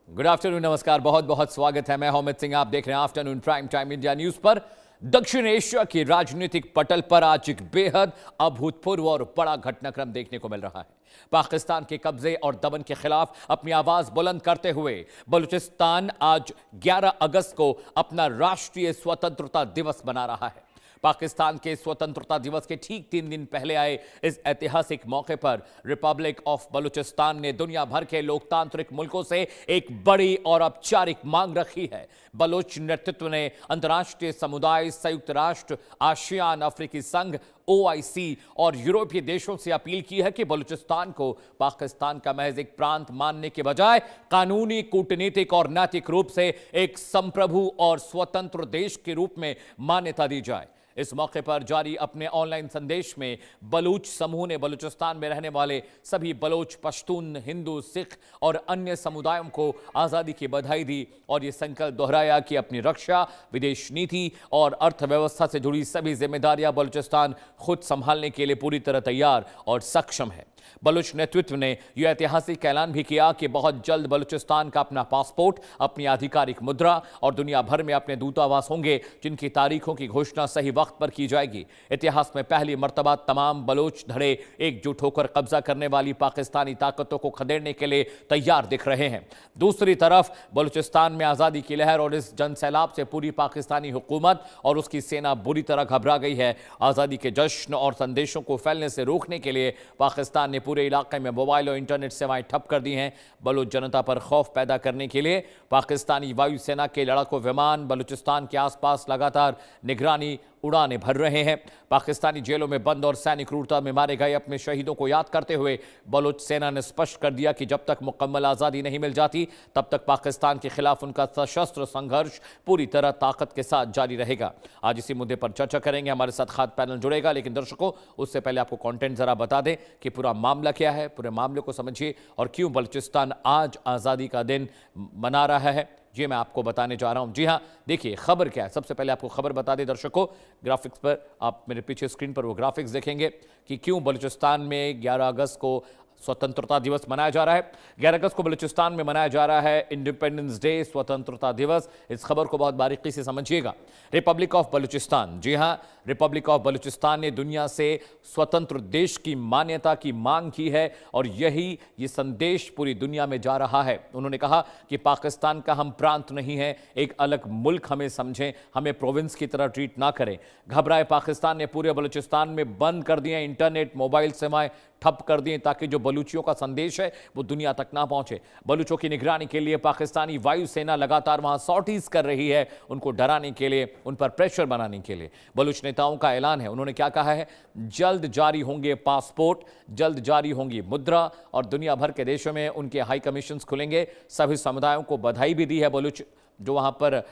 Good afternoon, नमस्कार, बहुत बहुत स्वागत है। मैं अमित सिंह, आप देख रहे हैं afternoon prime time India news पर। दक्षिण एशिया के राजनीतिक पटल पर आज एक बेहद अभूतपूर्व और बड़ा घटनाक्रम देखने को मिल रहा है। पाकिस्तान के कब्जे और दमन के खिलाफ अपनी आवाज बुलंद करते हुए बलूचिस्तान आज 11 अगस्त को अपना राष्ट्रीय स्वतंत्रता दिवस मना रहा है। पाकिस्तान के स्वतंत्रता दिवस के ठीक 3 दिन पहले आए इस ऐतिहासिक मौके पर रिपब्लिक ऑफ बलूचिस्तान ने दुनिया भर के लोकतांत्रिक मुल्कों से एक बड़ी और औपचारिक मांग रखी है। बलोच नेतृत्व ने अंतर्राष्ट्रीय समुदाय, संयुक्त राष्ट्र, आसियान, अफ्रीकी संघ, OIC और यूरोपीय देशों से अपील की है कि बलूचिस्तान को पाकिस्तान का महज एक प्रांत मानने के बजाय कानूनी, कूटनीतिक और नैतिक रूप से एक संप्रभु और स्वतंत्र देश के रूप में मान्यता दी जाए। इस मौके पर जारी अपने ऑनलाइन संदेश में बलूच समूह ने बलूचिस्तान में रहने वाले सभी बलोच, पश्तून, हिंदू, सिख और अन्य समुदायों को आज़ादी की बधाई दी और ये संकल्प दोहराया कि अपनी रक्षा, विदेश नीति और अर्थव्यवस्था से जुड़ी सभी जिम्मेदारियां बलूचिस्तान खुद संभालने के लिए पूरी तरह तैयार और सक्षम है। बलूच नेतृत्व ने यह ऐतिहासिक ऐलान भी किया कि बहुत जल्द बलूचिस्तान का अपना पासपोर्ट, अपनी आधिकारिक मुद्रा और दुनिया भर में अपने दूतावास होंगे, जिनकी तारीखों की घोषणा सही वक्त पर की जाएगी। इतिहास में पहली मर्तबा तमाम बलूच धड़े एकजुट होकर कब्जा करने वाली पाकिस्तानी ताकतों को खदेड़ने के लिए तैयार दिख रहे हैं। दूसरी तरफ बलूचिस्तान में आज़ादी की लहर और इस जनसैलाब से पूरी पाकिस्तानी हुकूमत और उसकी सेना बुरी तरह घबरा गई है। आज़ादी के जश्न और संदेशों को फैलने से रोकने के लिए पाकिस्तान ने पूरे इलाके में मोबाइल और इंटरनेट सेवाएं ठप कर दी हैं। बलूच जनता पर खौफ पैदा करने के लिए पाकिस्तानी वायुसेना के लड़ाकू विमान बलूचिस्तान के आसपास लगातार निगरानी उड़ानें भर रहे हैं। पाकिस्तानी जेलों में बंद और सैनिक क्रूरता में मारे गए अपने शहीदों को याद करते हुए बलूच सेना ने स्पष्ट कर दिया कि जब तक मुकम्मल आज़ादी नहीं मिल जाती तब तक पाकिस्तान के खिलाफ उनका सशस्त्र संघर्ष पूरी तरह ताकत के साथ जारी रहेगा। आज इसी मुद्दे पर चर्चा करेंगे, हमारे साथ खास पैनल जुड़ेगा, लेकिन दर्शकों उससे पहले आपको कंटेंट जरा बता दें कि पूरा मामला क्या है, पूरे मामले को समझिए और क्यों बलूचिस्तान आज आज़ादी का दिन मना रहा है, ये मैं आपको बताने जा रहा हूं। जी हां, देखिए खबर क्या है। सबसे पहले आपको खबर बता दें दर्शकों, ग्राफिक्स पर आप मेरे पीछे स्क्रीन पर वो ग्राफिक्स देखेंगे कि क्यों बलूचिस्तान में 11 अगस्त को स्वतंत्रता दिवस मनाया जा रहा है। 11 अगस्त को बलूचिस्तान में मनाया जा रहा है इंडिपेंडेंस डे, स्वतंत्रता दिवस। इस खबर को बहुत बारीकी से समझिएगा। रिपब्लिक ऑफ बलूचिस्तान, जी हां, रिपब्लिक ऑफ बलूचिस्तान ने दुनिया से स्वतंत्र देश की मान्यता की मांग की है और ये संदेश पूरी दुनिया में जा रहा है। उन्होंने कहा कि पाकिस्तान का हम प्रांत नहीं है, एक अलग मुल्क हमें समझें, हमें प्रोविंस की तरह ट्रीट ना करें। घबराए पाकिस्तान ने पूरे बलूचिस्तान में बंद कर दिए इंटरनेट, मोबाइल सेवाएं ठप कर दिए ताकि जो बलूचियों का संदेश है वो दुनिया तक ना पहुंचे। बलूचों की निगरानी के लिए पाकिस्तानी वायुसेना लगातार वहां सॉर्टीज कर रही है, उनको डराने के लिए, उन पर प्रेशर बनाने के लिए। बलूच नेताओं का ऐलान है, उन्होंने क्या कहा है, जल्द जारी होंगे पासपोर्ट, जल्द जारी होंगी मुद्रा और दुनिया भर के देशों में उनके हाई कमीशन खुलेंगे। सभी समुदायों को बधाई भी दी है बलूच जो वहां पर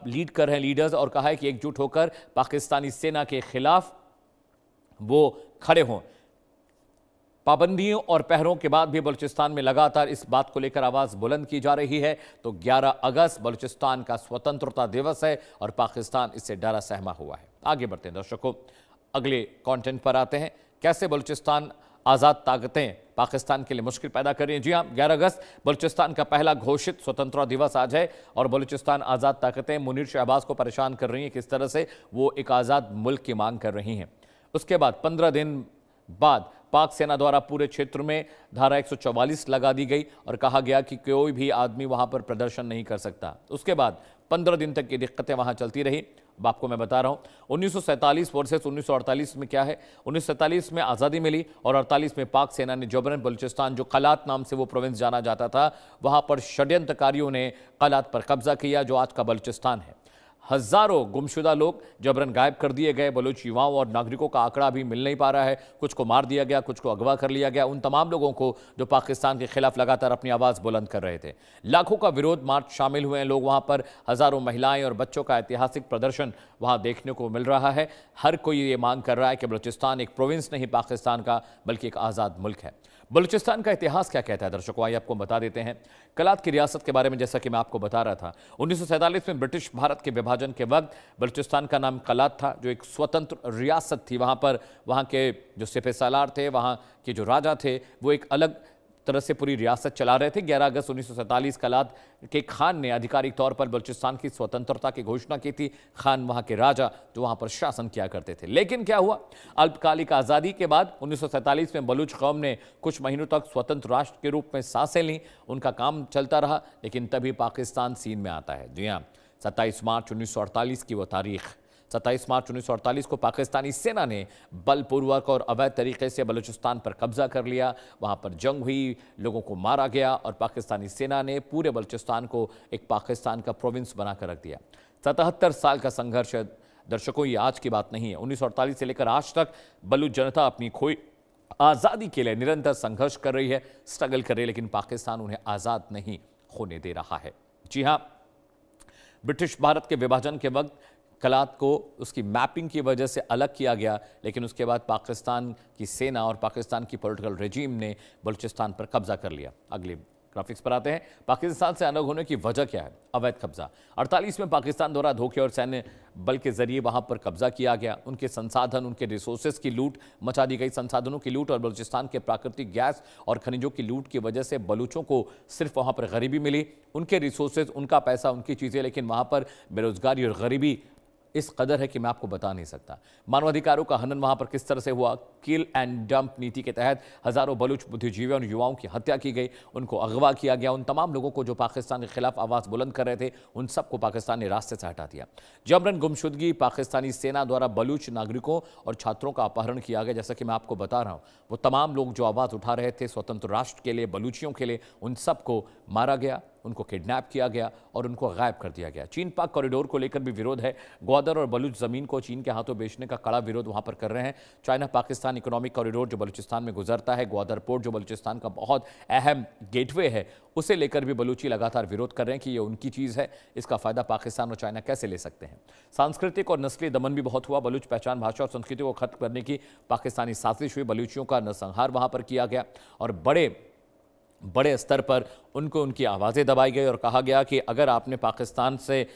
लीड कर रहे हैं लीडर्स, और कहा है कि एकजुट होकर पाकिस्तानी सेना के खिलाफ वो खड़े हों। पाबंदियों और पहरों के बाद भी बलूचिस्तान में लगातार इस बात को लेकर आवाज बुलंद की जा रही है। तो 11 अगस्त बलूचिस्तान का स्वतंत्रता दिवस है और पाकिस्तान इससे डरा सहमा हुआ है। आगे बढ़ते हैं दर्शकों, अगले कंटेंट पर आते हैं। कैसे बलूचिस्तान आज़ाद ताकतें पाकिस्तान के लिए मुश्किल पैदा कर रही हैं। जी हाँ, 11 अगस्त बलूचिस्तान का पहला घोषित स्वतंत्रता दिवस आज है और बलूचिस्तान आज़ाद ताकतें मुनीर शहबाज को परेशान कर रही हैं, किस तरह से वो एक आज़ाद मुल्क की मांग कर रही हैं। उसके बाद 15 दिन बाद पाक सेना द्वारा पूरे क्षेत्र में धारा 144 लगा दी गई और कहा गया कि कोई भी आदमी वहां पर प्रदर्शन नहीं कर सकता। उसके बाद 15 दिन तक की दिक्कतें वहां चलती रही। अब आपको मैं बता रहा हूं 1947 वर्सेस 1948 में क्या है। 1947 में आज़ादी मिली और 48 में पाक सेना ने जबरन बलूचिस्तान, जो कलात नाम से वो प्रोविंस जाना जाता था, वहां पर षड्यंत्रकारियों ने कलात पर कब्जा किया जो आज का बलूचिस्तान है। हजारों गुमशुदा लोग जबरन गायब कर दिए गए। बलूच युवाओं और नागरिकों का आंकड़ा भी मिल नहीं पा रहा है। कुछ को मार दिया गया, कुछ को अगवा कर लिया गया। उन तमाम लोगों को जो पाकिस्तान के खिलाफ लगातार अपनी आवाज़ बुलंद कर रहे थे। लाखों का विरोध मार्च शामिल हुए हैं लोग वहाँ पर। हजारों महिलाएं और बच्चों का ऐतिहासिक प्रदर्शन वहाँ देखने को मिल रहा है। हर कोई ये मांग कर रहा है कि बलूचिस्तान एक प्रोविंस नहीं पाकिस्तान का, बल्कि एक आज़ाद मुल्क है। बलूचिस्तान का इतिहास क्या कहता है दर्शकों, आइए आपको बता देते हैं। कलात की रियासत के बारे में जैसा कि मैं आपको बता रहा था, 1947 में ब्रिटिश भारत के विभाजन के वक्त बलूचिस्तान का नाम कलात था, जो एक स्वतंत्र रियासत थी। वहाँ पर वहाँ के जो सिपह सालार थे, वहाँ के जो राजा थे, वो एक अलग तरह से पूरी रियासत चला रहे थे। 11 अगस्त 1947 कलात के खान ने आधिकारिक तौर पर बलूचिस्तान की स्वतंत्रता की घोषणा की थी। खान वहां के राजा जो वहां पर शासन किया करते थे। लेकिन क्या हुआ, अल्पकालिक आज़ादी के बाद 1947 में बलूच कौम ने कुछ महीनों तक स्वतंत्र राष्ट्र के रूप में सांसें लीं। उनका काम चलता रहा, लेकिन तभी पाकिस्तान सीन में आता है। जी हाँ, 27 मार्च 1948 की वो तारीख। 27 मार्च 1948 को पाकिस्तानी सेना ने बलपूर्वक और अवैध तरीके से बलूचिस्तान पर कब्जा कर लिया। वहां पर जंग हुई, लोगों को मारा गया और पाकिस्तानी सेना ने पूरे बलूचिस्तान को एक पाकिस्तान का प्रोविंस बनाकर रख दिया। 77 साल का संघर्ष। दर्शकों, ये आज की बात नहीं है। 1948 से लेकर आज तक बलूच जनता अपनी खोई आज़ादी के लिए निरंतर संघर्ष कर रही है, स्ट्रगल कर रही है, लेकिन पाकिस्तान उन्हें आज़ाद नहीं होने दे रहा है। जी हाँ, ब्रिटिश भारत के विभाजन के वक्त कलात को उसकी मैपिंग की वजह से अलग किया गया, लेकिन उसके बाद पाकिस्तान की सेना और पाकिस्तान की पॉलिटिकल रेजिम ने बलूचिस्तान पर कब्जा कर लिया। अगले ग्राफिक्स पर आते हैं। पाकिस्तान से अलग होने की वजह क्या है? अवैध कब्जा। 48 में पाकिस्तान द्वारा धोखे और सैन्य बल के जरिए वहां पर कब्जा किया गया। उनके संसाधन, उनके रिसोर्सेज की लूट मचा दी गई। संसाधनों की लूट और बलूचिस्तान के प्राकृतिक गैस और खनिजों की लूट की वजह से बलूचों को सिर्फ वहां पर गरीबी मिली। उनके रिसोर्सेज, उनका पैसा, उनकी चीजें, लेकिन वहां पर बेरोजगारी और गरीबी इस कदर है कि मैं आपको बता नहीं सकता। मानवाधिकारों का हनन वहां पर किस तरह से हुआ। किल एंड डंप नीति के तहत हजारों बलूच बुद्धिजीवियों और युवाओं की हत्या की गई, उनको अगवा किया गया। उन तमाम लोगों को जो पाकिस्तान के खिलाफ आवाज बुलंद कर रहे थे, उन सबको पाकिस्तान ने रास्ते से हटा दिया। जबरन गुमशुदगी, पाकिस्तानी सेना द्वारा बलूच नागरिकों और छात्रों का अपहरण किया गया। जैसा कि मैं आपको बता रहा हूं, वो तमाम लोग जो आवाज उठा रहे थे स्वतंत्र राष्ट्र के लिए, बलूचियों के लिए, उन सबको मारा गया, उनको किडनैप किया गया और उनको गायब कर दिया गया। चीन पाक कॉरिडोर को लेकर भी विरोध है। ग्वादर और बलूच जमीन को चीन के हाथों बेचने का कड़ा विरोध वहां पर कर रहे हैं। चाइना पाकिस्तान इकोनॉमिक कॉरिडोर जो बलूचिस्तान में गुजरता है, ग्वादर पोर्ट जो बलूचिस्तान का बहुत अहम गेटवे है, उसे लेकर भी बलूची लगातार विरोध कर रहे हैं कि ये उनकी चीज़ है, इसका फायदा पाकिस्तान और चाइना कैसे ले सकते हैं। सांस्कृतिक और नस्ली दमन भी बहुत हुआ। बलूच पहचान, भाषा और संस्कृति को खत्म करने की पाकिस्तानी साजिश हुई। बलूचियों का नरसंहार वहां पर किया गया और बड़े स्तर पर उनको उनकी आवाज़ें दबाई गई और कहा गया कि अगर आपने पाकिस्तान से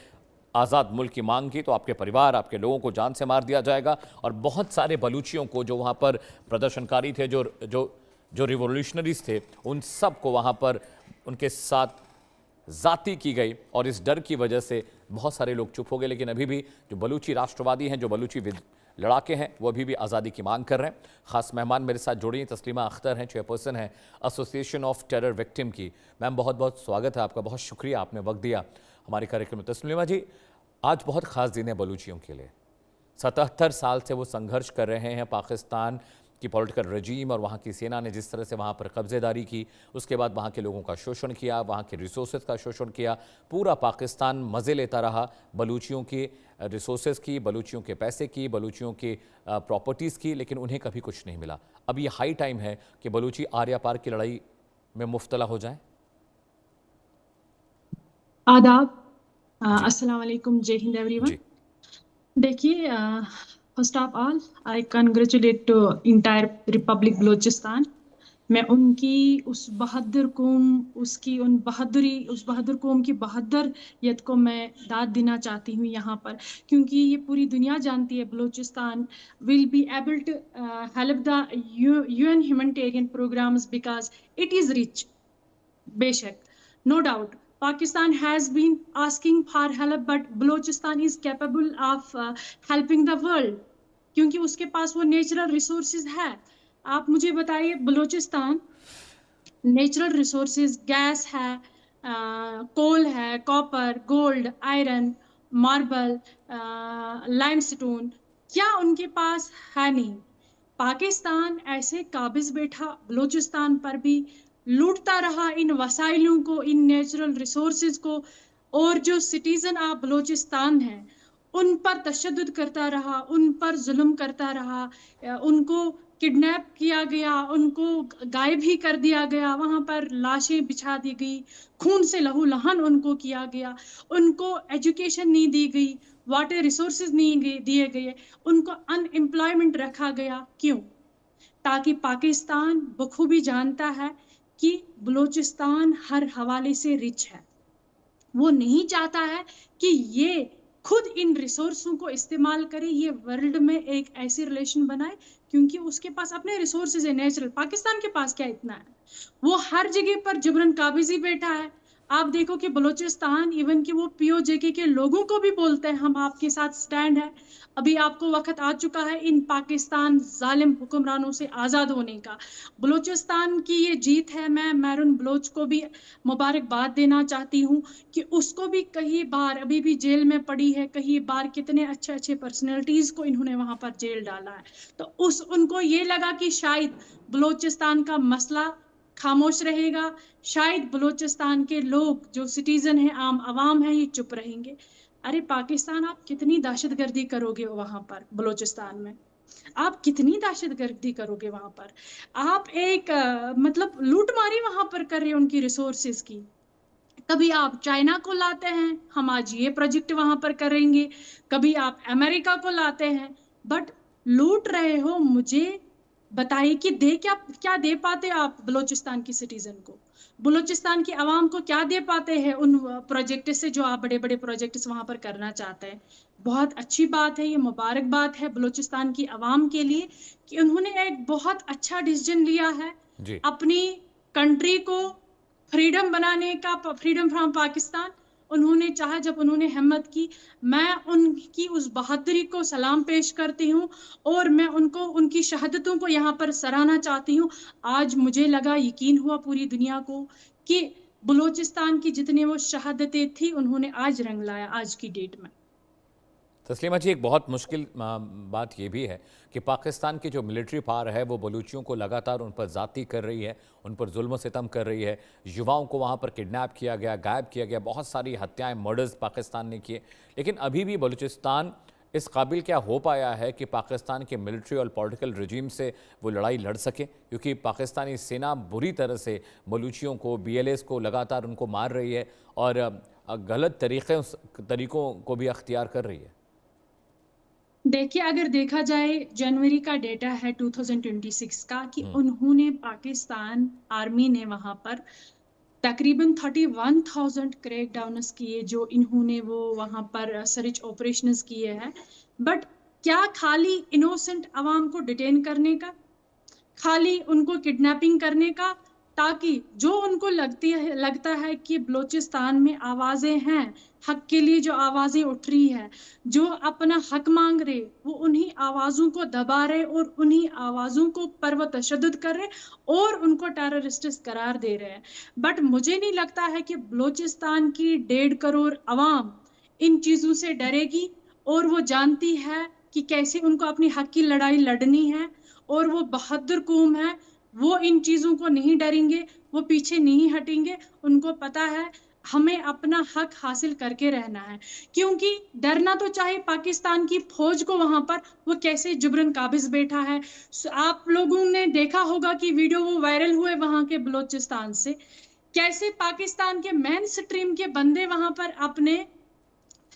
आज़ाद मुल्क की मांग की तो आपके परिवार, आपके लोगों को जान से मार दिया जाएगा। और बहुत सारे बलूचियों को जो वहाँ पर प्रदर्शनकारी थे, जो रिवोल्यूशनरीज थे, उन सब को वहाँ पर उनके साथ जाती की गई और इस डर की वजह से बहुत सारे लोग चुप हो गए। लेकिन अभी भी जो बलूची राष्ट्रवादी हैं, जो बलूची लड़ाके हैं, वो अभी भी आज़ादी की मांग कर रहे हैं। खास मेहमान मेरे साथ जुड़ी हैं, तस्लीमा अख्तर हैं, चेयरपर्सन हैं एसोसिएशन ऑफ टेरर विक्टिम की। मैम, बहुत बहुत स्वागत है आपका, बहुत शुक्रिया आपने वक्त दिया हमारे कार्यक्रम में। तस्लीमा जी, आज बहुत खास दिन है बलूचियों के लिए। 77 साल से वो संघर्ष कर रहे हैं। पाकिस्तान की पॉलिटिकल रजीम और वहाँ की सेना ने जिस तरह से वहाँ पर कब्जेदारी की, उसके बाद वहाँ के लोगों का शोषण किया, वहाँ के रिसोर्सेज का शोषण किया। पूरा पाकिस्तान मज़े लेता रहा बलूचियों के रिसोर्सेज की, बलूचियों के पैसे की, बलूचियों के प्रॉपर्टीज़ की, लेकिन उन्हें कभी कुछ नहीं मिला। अब ये हाई टाइम है कि बलूची आर्या पार की लड़ाई में मुफ्तला हो जाए। आदाब, अस्सलाम वालेकुम, जय हिंद एवरीवन। देखिए, first of all I congratulate to entire republic Balochistan. मैं उनकी उस बहादुर कौम, उस बहादुर कौम की बहादुरियत को मैं दाद देना चाहती हूँ यहाँ पर, क्योंकि ये पूरी दुनिया जानती है Balochistan will be able to help the UN humanitarian programmes because it is rich. बेशक, no doubt, Pakistan has been asking for help, but Balochistan is capable of helping the world, क्योंकि उसके पास वो नेचुरल रिसोर्सेज है। आप मुझे बताइए, Balochistan natural resources gas है, कोल है, copper, gold, iron, marble, limestone, क्या उनके पास है? नहीं। पाकिस्तान ऐसे काबिज बैठा बलूचिस्तान पर भी लूटता रहा इन वसाइलों को, इन नेचुरल रिसोर्सेज को, और जो सिटीजन ऑफ बलूचिस्तान हैं उन पर तशद्दुद करता रहा, उन पर जुल्म करता रहा, उनको किडनैप किया गया, उनको गायब ही कर दिया गया, वहाँ पर लाशें बिछा दी गई, खून से लहूलुहान उनको किया गया, उनको एजुकेशन नहीं दी गई, वाटर रिसोर्सेज नहीं दिए गए, उनको अनएम्प्लॉयमेंट रखा गया। क्यों? ताकि पाकिस्तान बखूबी जानता है कि बलूचिस्तान हर हवाले से रिच है। वो नहीं चाहता है कि ये खुद इन रिसोर्सों को इस्तेमाल करे, ये वर्ल्ड में एक ऐसी रिलेशन बनाए क्योंकि उसके पास अपने रिसोर्सेज है नेचुरल। पाकिस्तान के पास क्या इतना है? वो हर जगह पर जबरन काबिज ही बैठा है। आप देखो कि बलूचिस्तान इवन कि वो पीओजेके के लोगों को भी बोलते हैं हम आपके साथ स्टैंड है। अभी आपको वक्त आ चुका है इन पाकिस्तान जालिम हुक्मरानों से आज़ाद होने का। बलूचिस्तान की ये जीत है। मैं मैरून बलोच को भी मुबारकबाद देना चाहती हूँ कि उसको भी कई बार अभी भी जेल में पड़ी है, कई बार कितने अच्छे अच्छे पर्सनैलिटीज़ को इन्होंने वहाँ पर जेल डाला है। तो उनको ये लगा कि शायद बलूचिस्तान का मसला खामोश रहेगा, शायद बलूचिस्तान के लोग जो सिटीजन हैं, आम आवाम है, ये चुप रहेंगे। अरे पाकिस्तान, आप कितनी दहशतगर्दी करोगे वहां पर बलूचिस्तान में? आप कितनी दहशतगर्दी करोगे वहां पर? आप एक मतलब लूटमारी वहां पर कर रहे हो उनकी रिसोर्सेज की। कभी आप चाइना को लाते हैं, हम आज ये प्रोजेक्ट वहां पर करेंगे, कभी आप अमेरिका को लाते हैं, बट लूट रहे हो। मुझे बताइए कि दे क्या क्या दे पाते आप बलूचिस्तान की सिटीजन को? बलूचिस्तान की आवाम को क्या दे पाते हैं उन प्रोजेक्ट से जो आप बड़े बड़े प्रोजेक्ट्स वहां पर करना चाहते हैं? बहुत अच्छी बात है, ये मुबारकबाद है बलूचिस्तान की आवाम के लिए कि उन्होंने एक बहुत अच्छा डिसीजन लिया है जी। अपनी कंट्री को फ्रीडम बनाने का, फ्रीडम फ्रॉम पाकिस्तान। उन्होंने चाहा, जब उन्होंने हिम्मत की, मैं उनकी उस बहादुरी को सलाम पेश करती हूँ और मैं उनको उनकी शहादतों को यहाँ पर सराहना चाहती हूँ। आज मुझे लगा, यकीन हुआ पूरी दुनिया को कि बलूचिस्तान की जितनी वो शहादतें थी उन्होंने आज रंग लाया आज की डेट में। तस्लीमा जी, एक बहुत मुश्किल बात यह भी है कि पाकिस्तान की जो मिलिट्री पावर है वो बलूचियों को लगातार उन पर ज़्यादती कर रही है, उन पर जुल्म सितम कर रही है। युवाओं को वहाँ पर किडनैप किया गया, गायब किया गया, बहुत सारी हत्याएं, मर्डर्स पाकिस्तान ने किए। लेकिन अभी भी बलूचिस्तान इस काबिल क्या हो पाया है कि पाकिस्तान के मिलिट्री और पॉलिटिकल रजीम से वो लड़ाई लड़ सके? क्योंकि पाकिस्तानी सेना बुरी तरह से बलूचियों को, BLAs को लगातार उनको मार रही है और गलत तरीक़ों को भी अख्तियार कर रही है। देखिए, अगर देखा जाए जनवरी का डेटा है 2026 का कि हम्म। उन्होंने पाकिस्तान आर्मी ने वहां पर तकरीबन 31,000 क्रैकडाउन्स किए, जो इन्होंने वो वहां पर सर्च ऑपरेशंस किए हैं। बट क्या खाली इनोसेंट अवाम को डिटेन करने का, खाली उनको किडनैपिंग करने का, ताकि जो उनको लगता है कि बलूचिस्तान में आवाजें हैं, हक के लिए जो आवाजें उठ रही है, जो अपना हक मांग रहे, वो उन्हीं आवाजों को दबा रहे और उन्हीं आवाजों को पर वो तशद्दुद कर रहे और उनको टेररिस्ट करार दे रहे हैं। बट मुझे नहीं लगता है कि बलूचिस्तान की 1.5 करोड़ अवाम इन चीजों से डरेगी और वो जानती है कि कैसे उनको अपनी हक की लड़ाई लड़नी है। और वो बहादुर कौम है, वो इन चीजों को नहीं डरेंगे, वो पीछे नहीं हटेंगे। उनको पता है हमें अपना हक हासिल करके रहना है। क्योंकि डरना तो चाहे पाकिस्तान की फौज को, वहां पर वो कैसे जुबरन काबिज बैठा है। आप लोगों ने देखा होगा कि वीडियो वो वायरल हुए वहां के बलूचिस्तान से, कैसे पाकिस्तान के मेन स्ट्रीम के बंदे वहां पर अपने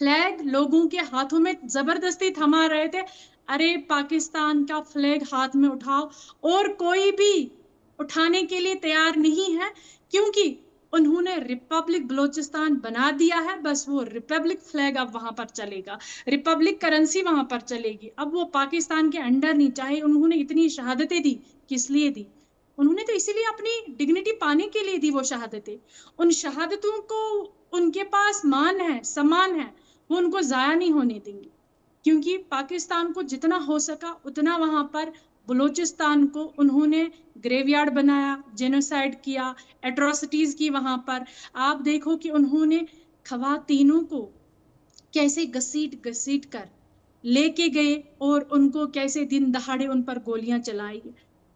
फ्लैग लोगों के हाथों में जबरदस्ती थमा रहे थे। अरे पाकिस्तान का फ्लैग हाथ में उठाओ, और कोई भी उठाने के लिए तैयार नहीं है, क्योंकि उन्होंने रिपब्लिक बलूचिस्तान बना दिया है। बस वो रिपब्लिक फ्लैग अब वहां पर चलेगा, रिपब्लिक करेंसी वहां पर चलेगी। अब वो पाकिस्तान के अंडर नहीं। चाहे उन्होंने इतनी शहादतें दी, किस लिए दी? उन्होंने तो इसीलिए अपनी डिग्निटी पाने के लिए दी वो शहादतें। उन शहादतों को, उनके पास मान है, सम्मान है, वो उनको जाया नहीं होने देंगे। क्योंकि पाकिस्तान को जितना हो सका उतना वहां पर बलूचिस्तान को उन्होंने ग्रेवयार्ड बनाया, जेनोसाइड किया, एट्रोसिटीज की वहां पर। आप देखो कि उन्होंने खवातीनों को कैसे घसीट घसीट कर लेके गए और उनको कैसे दिन दहाड़े उन पर गोलियां चलाई।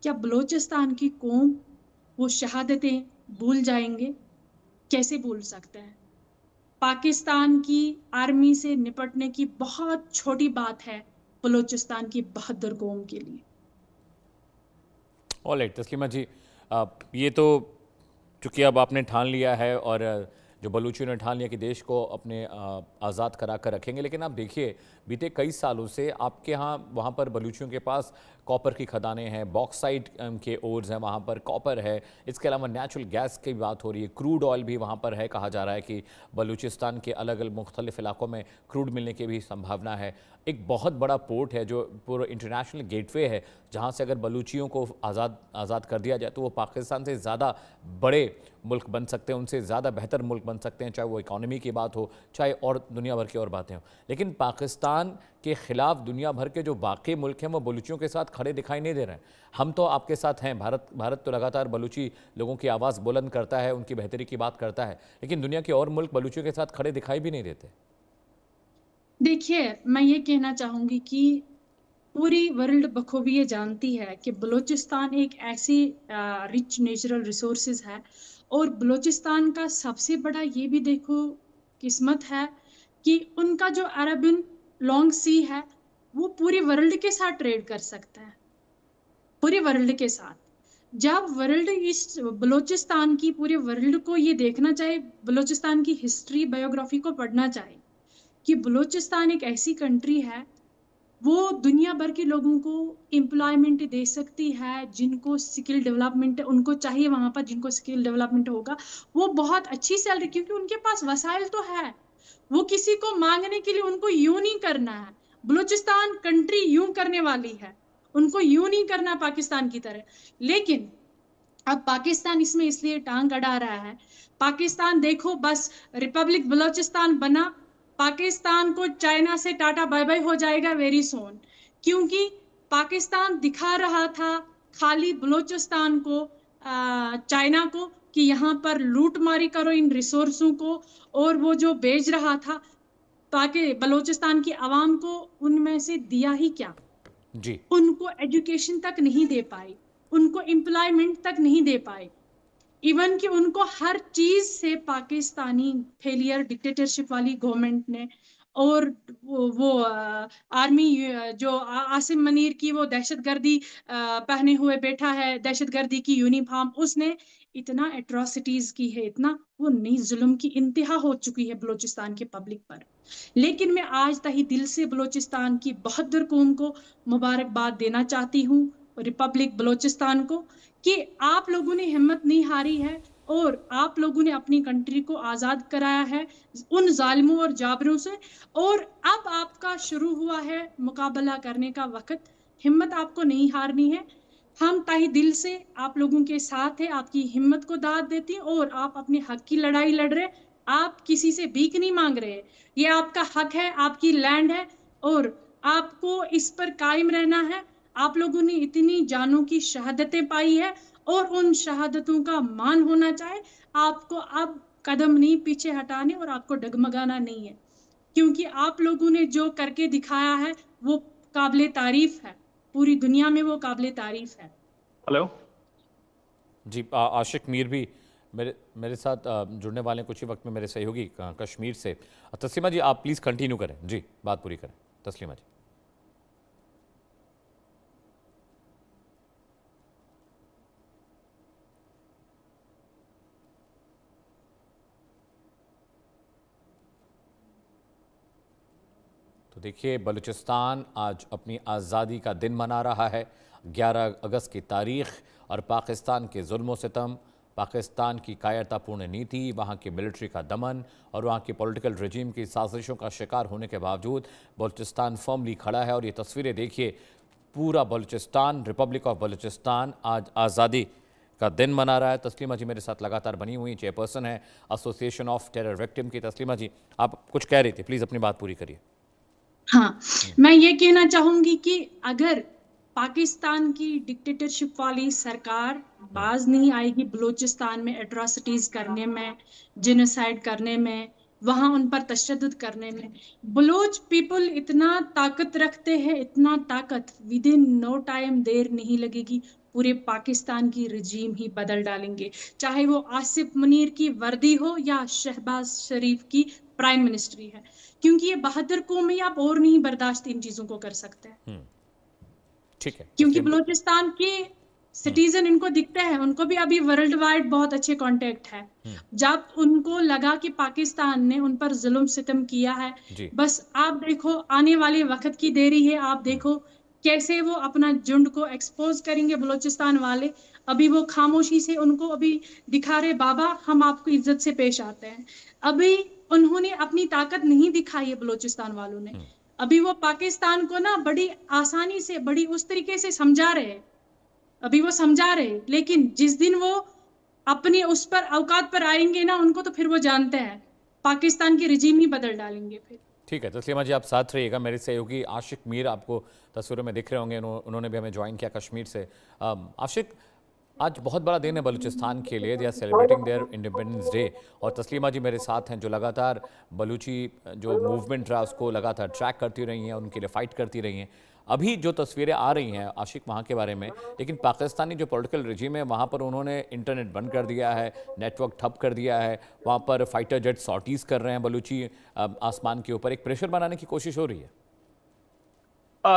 क्या बलूचिस्तान की कौम वो शहादतें भूल जाएंगे? कैसे भूल सकते हैं? पाकिस्तान की आर्मी से निपटने की बहुत छोटी बात है बलूचिस्तान की बहादुर कौम के लिए। ऑलराइट तस्लीमा जी, ये तो चूँकि अब आपने ठान लिया है और जो बलूचियों ने ठान लिया कि देश को अपने आज़ाद करा कर रखेंगे, लेकिन आप देखिए बीते कई सालों से आपके यहाँ वहाँ पर बलूचियों के पास कॉपर की खदानें हैं, बॉक्साइट के ओर्स हैं, वहाँ पर कॉपर है। इसके अलावा नेचुरल गैस की बात हो रही है, क्रूड ऑयल भी वहाँ पर है। कहा जा रहा है कि बलूचिस्तान के अलग अलग मुख्तलिफ इलाकों में क्रूड मिलने की भी संभावना है। एक बहुत बड़ा पोर्ट है जो पूरा इंटरनेशनल गेटवे है, जहाँ से अगर बलूचियों को आज़ाद कर दिया जाए तो वो पाकिस्तान से ज़्यादा बड़े मुल्क बन सकते हैं, उनसे ज़्यादा बेहतर मुल्क बन सकते हैं, चाहे वो इकॉनमी की बात हो, चाहे और दुनिया भर की और बातें हों। लेकिन पाकिस्तान के ख़िलाफ़ दुनिया भर के जो बाकी मुल्क हैं वो बलूचियों के साथ खड़े दिखाई नहीं दे रहे हैं। हम तो आपके साथ हैं, भारत तो लगातार बलूची लोगों की आवाज़ बुलंद करता है, उनकी बेहतरी की बात करता है, लेकिन दुनिया के और मुल्क बलूचियों के साथ खड़े दिखाई भी नहीं देते। देखिए, मैं ये कहना चाहूंगी कि पूरी वर्ल्ड बखूबी ये जानती है कि बलूचिस्तान एक ऐसी रिच नेचुरल रिसोर्सेज है, और बलूचिस्तान का सबसे बड़ा ये भी देखो किस्मत है कि उनका जो अरबियन लॉन्ग सी है वो पूरी वर्ल्ड के साथ ट्रेड कर सकता है, पूरी वर्ल्ड के साथ। जब वर्ल्ड इस बलूचिस्तान की पूरे वर्ल्ड को ये देखना चाहे, बलूचिस्तान की हिस्ट्री बायोग्राफी को पढ़ना चाहे कि बलूचिस्तान एक ऐसी कंट्री है, वो दुनिया भर के लोगों को एम्प्लॉयमेंट दे सकती है, जिनको स्किल डेवलपमेंट उनको चाहिए, वहां पर जिनको स्किल डेवलपमेंट होगा वो बहुत अच्छी सैलरी, क्योंकि उनके पास वसाइल तो है। वो किसी को मांगने के लिए उनको यूं नहीं करना है। बलूचिस्तान कंट्री यूं करने वाली है, उनको यूं नहीं करना पाकिस्तान की तरह। लेकिन अब पाकिस्तान इसमें इसलिए टांग अड़ा रहा है। पाकिस्तान देखो, बस रिपब्लिक बलूचिस्तान बना, पाकिस्तान को चाइना से टाटा बाय बाय हो जाएगा वेरी सोन, क्योंकि पाकिस्तान दिखा रहा था खाली बलूचिस्तान को, चाइना को, कि यहाँ पर लूट मारी करो इन रिसोर्सों को, और वो जो बेच रहा था ताकि बलूचिस्तान की आवाम को, उनमें से दिया ही क्या। जी, उनको एजुकेशन तक नहीं दे पाई, उनको एम्प्लॉयमेंट तक नहीं दे पाए, इवन कि उनको हर चीज से पाकिस्तानी फेलियर डिक्टेटरशिप वाली गवर्नमेंट ने, और वो आर्मी जो आसिम मनीर की वो दहशतगर्दी पहने हुए बैठा है, दहशतगर्दी की यूनिफॉर्म, उसने इतना एट्रोसिटीज की है, इतना वो नई जुल्म की इंतहा हो चुकी है बलूचिस्तान के पब्लिक पर। लेकिन मैं आज तही दिल से बलूचिस्तान की बहादुर कौम को मुबारकबाद देना चाहती हूँ, रिपब्लिक बलूचिस्तान को, कि आप लोगों ने हिम्मत नहीं हारी है, और आप लोगों ने अपनी कंट्री को आजाद कराया है उन जालिमों और जाबरों से, और अब आपका शुरू हुआ है मुकाबला करने का वक्त। हिम्मत आपको नहीं हारनी है। हम तहे दिल से आप लोगों के साथ है, आपकी हिम्मत को दाद देती है, और आप अपने हक की लड़ाई लड़ रहे। आप किसी से भीख नहीं मांग रहे, ये आपका हक है, आपकी लैंड है, और आपको इस पर कायम रहना है। आप लोगों ने इतनी जानों की शहादतें पाई है, और उन शहादतों का मान होना चाहे। आपको अब कदम नहीं पीछे हटाने, और आपको डगमगाना नहीं है, क्योंकि आप लोगों ने जो करके दिखाया है वो काबिले तारीफ है, पूरी दुनिया में वो काबिले तारीफ है। हेलो जी, आशिक मीर भी मेरे साथ जुड़ने वाले हैं कुछ ही वक्त में, मेरे सहयोगी कश्मीर से। तस्लीमा जी, आप प्लीज़ कंटिन्यू करें, जी बात पूरी करें तस्लीमा जी। तो देखिए, बलूचिस्तान आज अपनी आज़ादी का दिन मना रहा है, 11 अगस्त की तारीख, और पाकिस्तान के जुल्म सितम, पाकिस्तान की कायरतापूर्ण नीति, वहाँ की मिलिट्री का दमन और वहाँ की पॉलिटिकल रजीम की साजिशों का शिकार होने के बावजूद बलूचिस्तान फर्मली खड़ा है। और ये तस्वीरें देखिए, पूरा बलूचिस्तान, रिपब्लिक ऑफ बलूचिस्तान आज आज़ादी का दिन मना रहा है। तस्लीमा जी मेरे साथ लगातार बनी हुई, चेयरपर्सन है एसोसिएशन ऑफ टेरर विक्टिम की। तस्लीमा जी, आप कुछ कह रही थी, प्लीज़ अपनी बात पूरी करिए। हाँ, मैं ये कहना चाहूंगी कि अगर पाकिस्तान की डिक्टेटरशिप वाली सरकार बाज नहीं आएगी बलूचिस्तान में एट्रोसिटीज करने में, जेनोसाइड करने में, वहां उन पर तशद्दुद करने में, बलूच पीपल इतना ताकत रखते हैं, इतना ताकत, विद इन नो टाइम, देर नहीं लगेगी, पूरे पाकिस्तान की रजीम ही बदल डालेंगे, चाहे वो आसिफ मुनीर की वर्दी हो या शहबाज शरीफ की प्राइम मिनिस्ट्री है, क्योंकि ये बहादुर कौम है, आप और नहीं बर्दाश्त इन चीजों को कर सकते हैं। ठीक है, क्योंकि बलूचिस्तान के सिटीजन इनको दिखते हैं, उनको भी अभी वर्ल्ड वाइड बहुत अच्छे कांटेक्ट है। जब उनको लगा कि पाकिस्तान ने उन पर जुल्म सितम किया है, बस आप देखो आने वाले वक्त की देरी है, आप देखो कैसे वो अपना झुंड को एक्सपोज करेंगे बलूचिस्तान वाले। अभी वो खामोशी से उनको अभी दिखा रहे बाबा हम आपको इज्जत से पेश आते हैं। अभी उन्होंने अपनी ताकत नहीं दिखाई है बलूचिस्तान वालों ने। अभी वो पाकिस्तान को ना बड़ी आसानी से बड़ी उस तरीके से समझा रहे हैं। अभी वो समझा रहे, लेकिन जिस दिन वो अपनी उस पर औकात पर आएंगे ना, उनको तो फिर वो जानते हैं पाकिस्तान की रिजीम ही बदल डालेंगे फिर। ठीक है तस्लीमा जी, आप साथ रहिएगा। मेरे सहयोगी आशिक मीर आपको तस्वीरों में दिख रहे होंगे, उन्होंने भी हमें ज्वाइन किया कश्मीर से। आशिक, आज बहुत बड़ा दिन है बलूचिस्तान के लिए, they are celebrating their independence day, और तस्लीमा जी मेरे साथ हैं जो लगातार बलूची जो मूवमेंट रहा उसको लगातार ट्रैक करती रही हैं, उनके लिए फ़ाइट करती रही हैं। अभी जो तस्वीरें आ रही हैं आशिक वहाँ के बारे में, लेकिन पाकिस्तानी जो पॉलिटिकल रिजीम है वहाँ पर उन्होंने इंटरनेट बंद कर दिया है, नेटवर्क ठप कर दिया है, वहाँ पर फाइटर जेट सॉर्टीज़ कर रहे हैं बलूची आसमान के ऊपर, एक प्रेशर बनाने की कोशिश हो रही है।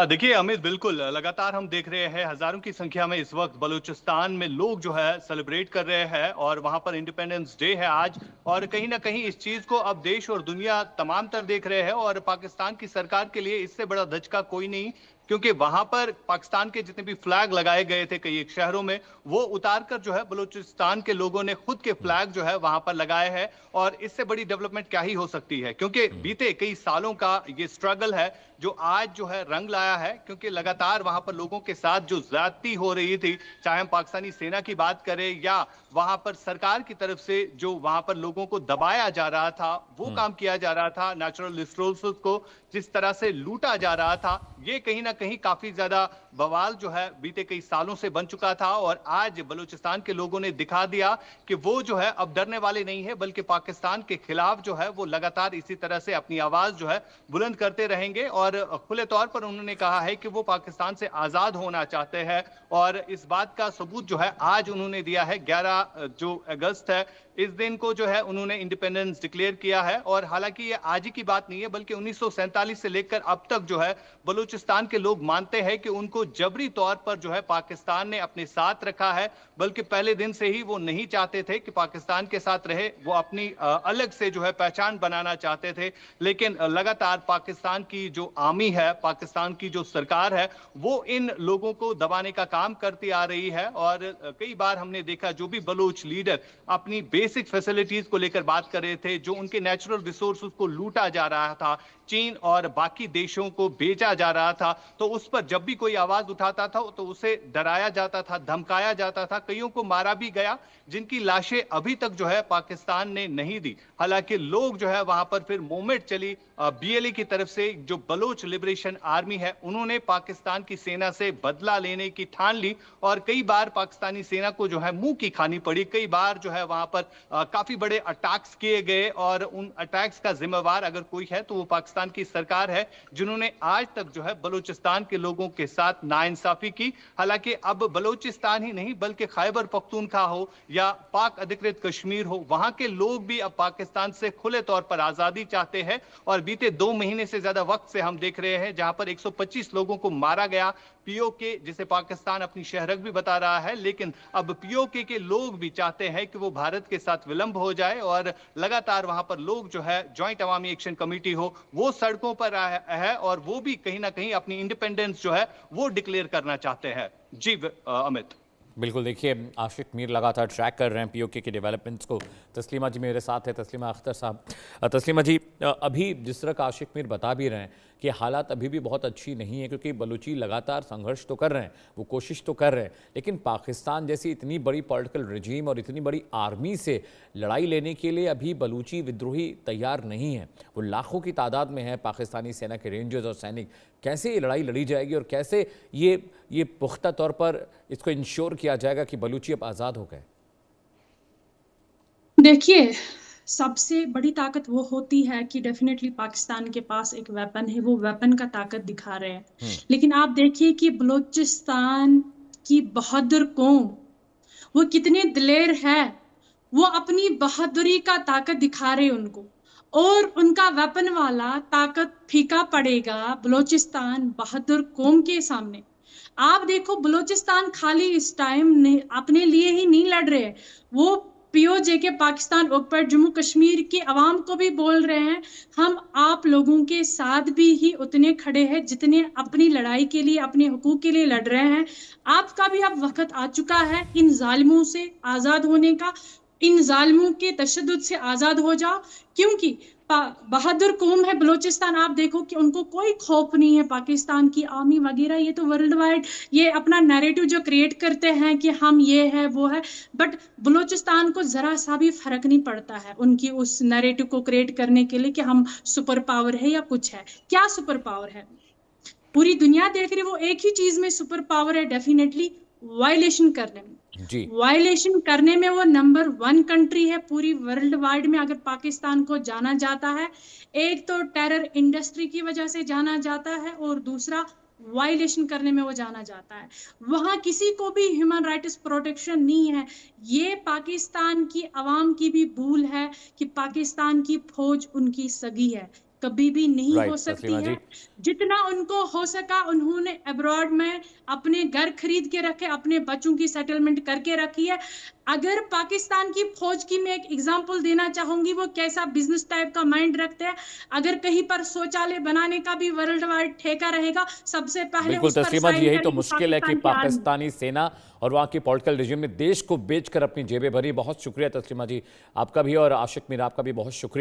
देखिए अमित, बिल्कुल लगातार हम देख रहे हैं हजारों की संख्या में इस वक्त बलूचिस्तान में लोग जो है सेलिब्रेट कर रहे हैं, और वहां पर इंडिपेंडेंस डे है आज, और कहीं ना कहीं इस चीज को अब देश और दुनिया तमाम तर देख रहे हैं। और पाकिस्तान की सरकार के लिए इससे बड़ा धचका कोई नहीं, क्योंकि वहां पर पाकिस्तान के जितने भी फ्लैग लगाए गए थे कई एक शहरों में, वो उतार कर जो है बलूचिस्तान के लोगों ने खुद के फ्लैग जो है वहां पर लगाए हैं। और इससे बड़ी डेवलपमेंट क्या ही हो सकती है, क्योंकि बीते कई सालों का ये स्ट्रगल है जो आज जो है रंग लाया है। क्योंकि लगातार वहां पर लोगों के साथ जो ज्यादती हो रही थी, चाहे हम पाकिस्तानी सेना की बात करें या वहां पर सरकार की तरफ से जो वहां पर लोगों को दबाया जा रहा था, वो काम किया जा रहा था, नेचुरल रिसोर्सेज को जिस तरह से लूटा जा रहा था, ये कहीं ना कहीं काफी ज्यादा बवाल जो है बीते कई सालों से बन चुका था। और आज बलूचिस्तान के लोगों ने दिखा दिया कि वो जो है अब डरने वाले नहीं है, बल्कि पाकिस्तान के खिलाफ जो है वो लगातार इसी तरह से अपनी आवाज जो है बुलंद करते रहेंगे। और खुले तौर पर उन्होंने कहा है कि वो पाकिस्तान से आजाद होना चाहते हैं, और इस बात का सबूत जो है आज उन्होंने दिया है। 11 जो अगस्त है, इस दिन को जो है उन्होंने इंडिपेंडेंस डिक्लेयर किया है। और हालांकि ये आज ही की बात नहीं है, बल्कि 1947 से लेकर अब तक जो है बलूचिस्तान के लोग मानते हैं कि उनको जबरी तौर पर जो है पाकिस्तान ने अपने साथ रखा है। बल्कि पहले दिन से ही वो नहीं चाहते थे कि पाकिस्तान के साथ रहे, वो अपनी अलग से जो है पहचान बनाना चाहते थे। लेकिन लगातार पाकिस्तान की जो आर्मी है, पाकिस्तान की जो सरकार है, वो इन लोगों को दबाने का काम करती आ रही है। और कई बार हमने देखा जो भी बलूच लीडर अपनी बेसिक फैसिलिटीज को लेकर बात कर रहे थे, जो उनके नेचुरल रिसोर्सेज को लूटा जा रहा था, चीन और बाकी देशों को बेचा जा रहा था, तो उस पर जब भी कोई आवाज उठाता था तो उसे डराया जाता था, धमकाया जाता था, कईयों को मारा भी गया, जिनकी लाशें अभी तक जो है पाकिस्तान ने नहीं दी। हालांकि लोग जो है वहां पर फिर मूवमेंट चली बीएलए की तरफ से, जो बलोच लिबरेशन आर्मी है, उन्होंने पाकिस्तान की सेना से बदला लेने की ठान ली। और कई बार पाकिस्तानी सेना को जो है मुंह की खानी पड़ी, कई बार जो है वहां पर काफी बड़े अटैक्स किए गए। और उन अटैक्स का जिम्मेवार अगर कोई है तो वो पाकिस्तान की सरकार है, जिन्होंने आज तक जो है बलूचिस्तान के लोगों के साथ नाइंसाफी की। हालांकि अब बलूचिस्तान ही नहीं, बल्कि खैबर पख्तूनख्वा हो या पाक अधिकृत कश्मीर हो, वहां के लोग भी अब पाकिस्तान से खुले तौर पर आजादी चाहते हैं। और बीते 2 महीने से ज्यादा वक्त से हम देख रहे हैं जहां पर 125 लोगों को मारा गया, पीओके जिसे पाकिस्तान अपनी शहरक भी बता रहा है, लेकिन अब पीओके के लोग भी चाहते हैं कि वो भारत के साथ विलंब हो जाए। और लगातार वहां पर लोग जो है ज्वाइंट अवामी एक्शन कमेटी हो, वो सड़कों पर है, और वो भी कहीं ना कहीं अपनी इंडिपेंडेंस जो है वो डिक्लेयर करना चाहते हैं। जी अमित। बिल्कुल, देखिए आशिक मीर लगातार ट्रैक कर रहे हैं पीओके के डेवलपमेंट्स को। तस्लीमा जी मेरे साथ है, तस्लीमा अख्तर साहब। तस्लीमा जी, अभी जिस तरह का आशिक मीर बता भी रहे हैं कि हालात अभी भी बहुत अच्छी नहीं है, क्योंकि बलूची लगातार संघर्ष तो कर रहे हैं, वो कोशिश तो कर रहे हैं, लेकिन पाकिस्तान जैसी इतनी बड़ी पॉलिटिकल रिजीम और इतनी बड़ी आर्मी से लड़ाई लेने के लिए अभी बलूची विद्रोही तैयार नहीं है। वो लाखों की तादाद में है पाकिस्तानी सेना के रेंजर्स और सैनिक। कैसे ये लड़ाई लड़ी जाएगी और कैसे ये पुख्ता तौर पर इसको इंश्योर किया जाएगा कि बलूची अब आज़ाद हो गए? देखिए, सबसे बड़ी ताकत वो होती है कि डेफिनेटली पाकिस्तान के पास एक वेपन है, वो वेपन का ताकत दिखा रहे हैं। लेकिन आप देखिए कि बलूचिस्तान की बहादुर कौम वो कितने दिलेर है, वो अपनी बहादुरी का ताकत दिखा रहे उनको, और उनका वेपन वाला ताकत फीका पड़ेगा बलूचिस्तान बहादुर कौम के सामने। आप देखो बलूचिस्तान खाली इस टाइम अपने लिए ही नहीं लड़ रहे, वो पीओजे के पाकिस्तान ऑक्युपाइड जम्मू कश्मीर की आवाम को भी बोल रहे हैं, हम आप लोगों के साथ भी ही उतने खड़े हैं जितने अपनी लड़ाई के लिए, अपने हुकूक के लिए लड़ रहे हैं। आपका भी अब वक्त आ चुका है इन जालिमों से आजाद होने का, इन जालिमों के तशद्दुद से आजाद हो जाओ, क्योंकि बहादुर कौम है बलूचिस्तान। आप देखो कि उनको कोई खौफ नहीं है पाकिस्तान की आर्मी वगैरह, ये तो वर्ल्ड वाइड ये अपना नैरेटिव जो क्रिएट करते हैं कि हम ये है वो है, बट बलूचिस्तान को जरा सा भी फर्क नहीं पड़ता है उनकी उस नैरेटिव को क्रिएट करने के लिए कि हम सुपर पावर है या कुछ है। क्या सुपर पावर है? पूरी दुनिया देख रही, वो एक ही चीज में सुपर पावर है डेफिनेटली, वायलेशन करने में। जी वायलेशन करने में वो नंबर 1 कंट्री है पूरी वर्ल्ड वाइड में। अगर पाकिस्तान को जाना जाता है, एक तो टेरर इंडस्ट्री की वजह से जाना जाता है और दूसरा वायलेशन करने में वो जाना जाता है। वहां किसी को भी ह्यूमन राइट्स प्रोटेक्शन नहीं है। ये पाकिस्तान की आवाम की भी भूल है कि पाकिस्तान की फौज उनकी सगी है, कभी भी नहीं हो सकती तस्लीमा है। जी। जितना उनको हो सका उन्होंने अब्रॉड में अपने घर खरीद के रखे, अपने बच्चों की सेटलमेंट करके रखी है। अगर पाकिस्तान की फौज की मैं एक एग्जांपल देना चाहूंगी, वो कैसा बिजनेस टाइप का माइंड रखते हैं। अगर कहीं पर शौचालय बनाने का भी वर्ल्ड वाइड ठेका रहेगा, सबसे पहले बिल्कुल उस पर तस्लीमा जी, साइन यही तो करेगी मुश्किल है कि पाकिस्तान की आर्मी। पाकिस्तानी सेना और वहां की पॉलिटिकल रिजिम ने देश को बेचकर अपनी जेबें भरी। बहुत शुक्रिया तस्लीमा जी आपका भी, और आशिक मीर आपका भी बहुत शुक्रिया।